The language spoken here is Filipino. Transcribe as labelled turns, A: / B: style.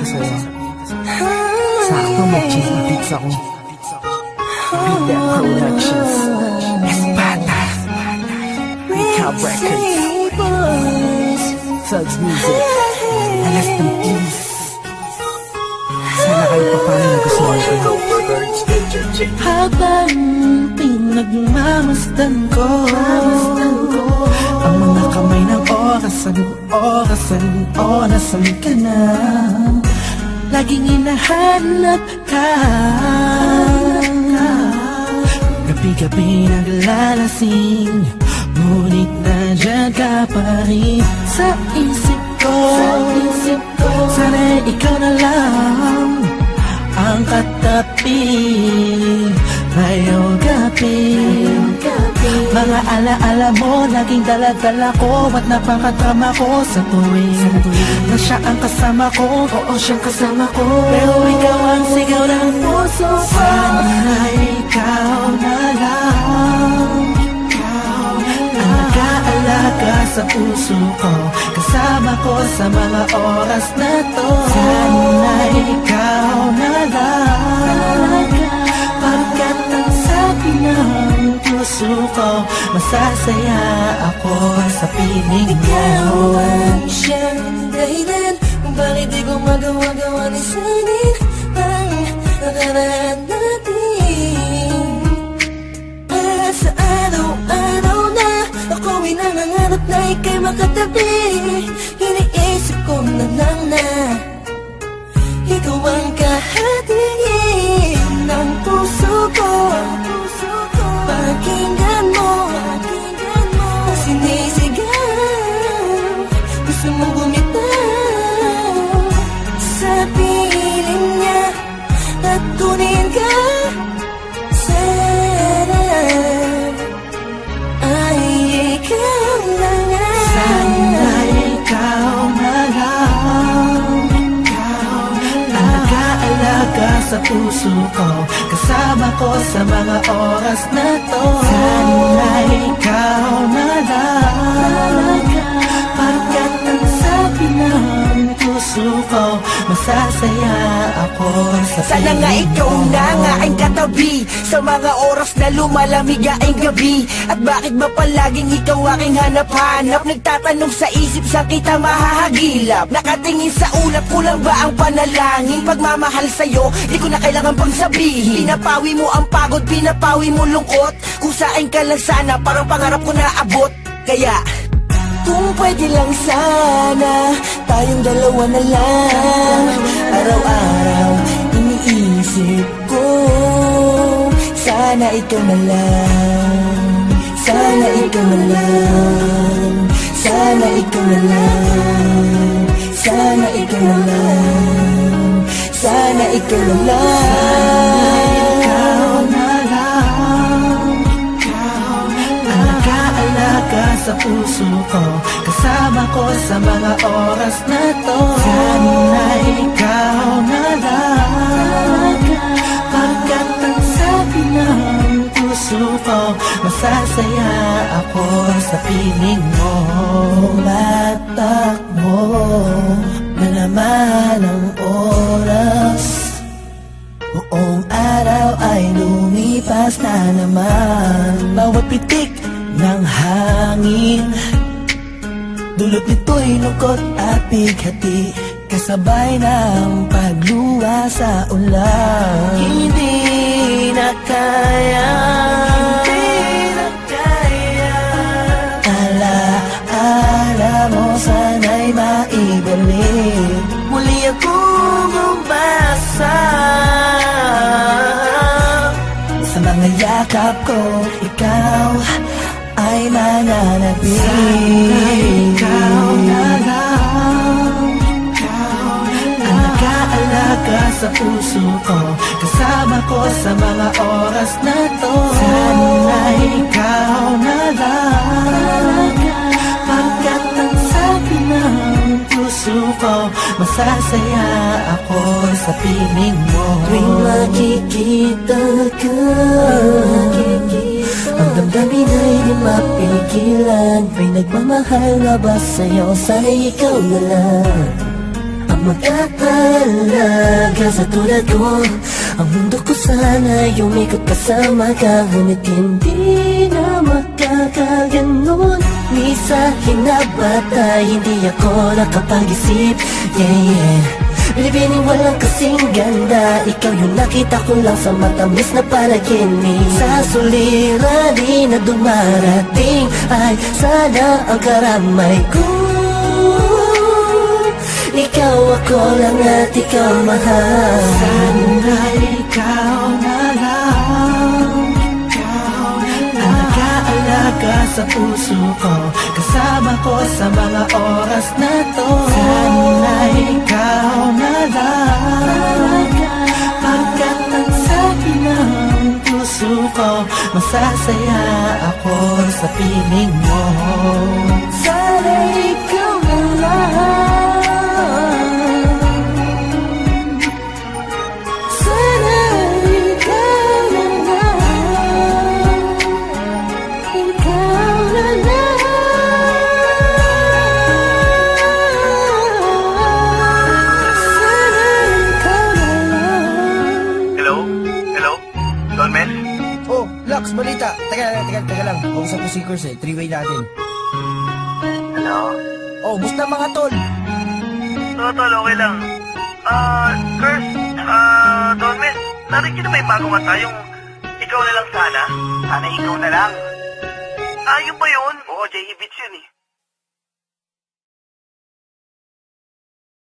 A: ko sa'yo. Sakto mag-cheese na pizza ko. Beat That Productions, Espada, Recap Records, Thugs Music, Alas ng Peace. Sana kayo pa paano nagustuhan ko.
B: Habang pinagmamasdan ko ang mga kamay ng orasan ka na. Laging hinahanap ka, gabi-gabi naglalasing, ngunit nandiyan ka pa rin sa isip ko. Sana'y ikaw na lang ang katabi ngayong gabi. Mga alaala mo laging dala-dala ko, at napakatama ko sa tuwing na siya ang kasama ko. Oo, siyang kasama ko, pero ikaw ang sigaw ng puso ko. Sana ikaw na lang ang nag-aalaga sa puso ko, kasama ko sa mga oras na to. Sana ikaw na lang, pagkat ang sabi ng puso ko, masasaya ako sa piling mo.
C: Ikaw ang siyang dahilan kung bakit di ko magawa-gawa ni sanin ang nakaraan natin. At sa araw-araw na ako'y nangangarap na ika'y makatabi, iniisip ko na lang na ikaw ang kahatiin ng puso ko. Pakinggan mo ang sinisigaw, gusto mong bumitaw sa piling niya at kunin ka. Sana ay ikaw lang.
B: Sana ikaw na lang ang nag-aalaga sa puso ko, kasama ko sa mga oras na to. Sana ikaw na lang, pagkat ang sabi ng puso ko, masasaya ako sa piling mo.
D: Sana nga ikaw na nga ang katabi sa mga oras na lumalamig ang gabi. At bakit ba palaging ikaw aking hanap-hanap? Nagtatanong sa isip, saan kita mahahagilap? Nakatingin sa ulap, kulang ba ang panalangin? Pagmamahal sa'yo, di ko na kailangan pang sabihin. Pinapawi mo ang pagod, pinapawi mo lungkot. Kung saan ka lang sana, parang pangarap ko na abot. Kaya kung pwede lang sana, tayong dalawa na lang. Araw-araw iniisip ko, sana ikaw na lang. Sana ikaw na lang. Sana ikaw na lang. Sana ikaw na lang. Sana ikaw na lang.
B: Ikaw na lang ang nag-aalaga sa puso ko, kasama ko sa mga oras na to. Sana ikaw na lang, pagkat ang sabi ng puso ko, masasaya ako sa piling mo.
C: Tumatakbo na naman ang oras, buong araw ay lumipas na naman.
B: Bawat pitik ng hangin,
C: dulot nito'y lungkot at bighati, kasabay ng pagluwa sa ulan.
B: hindi na kaya.
C: Alaala mo sana'y maibalik,
B: Muli akong umbasa
C: sa mga yakap ko, ikaw ay mananatili.
B: ikaw na lang ang nag-aalaga sa puso ko, kasama ko sa mga oras na to. Sana ikaw na lang, pagkat ang sabi ng puso ko, masasaya ako sa piling mo.
C: Tuwing makikita ka, ang damdamin ay di mapigilan. May nagmamahal nga ba sa'yo? Sana'y ikaw na lang ang magkakalaga sa tulad ko. Ang mundo ko sana'y umikot kasama ka, ngunit hindi na magkakaganon. Ni sa hinabatay, hindi ako nakapag-isip. Bilibining walang kasing ganda, ikaw yung nakita ko lang sa matamis na panaginip. Sa suliranin na dumarating, ay sana ang karamay ko. Ikaw ako lang at ikaw mahal.
B: Sana ikaw na lang ang nag-aalaga sa puso ko, kasama ko sa mga oras na to. Sana ikaw na lang, pagkat ang sabi ng puso ko, masasaya ako sa piling mo. Sana ikaw na lang.
D: Oh, Lux, balita. Teka lang. Kausap ko si Kurs eh. Three-way natin.
E: Hello?
D: Oh, musta mga tol?
E: Tol, okay lang. Kurt, Don Mel, narinig niyo na may bago nga tayong ikaw na lang sana? Sana ikaw na lang. Yun ba yun? Oo, J.E. Beats yun eh.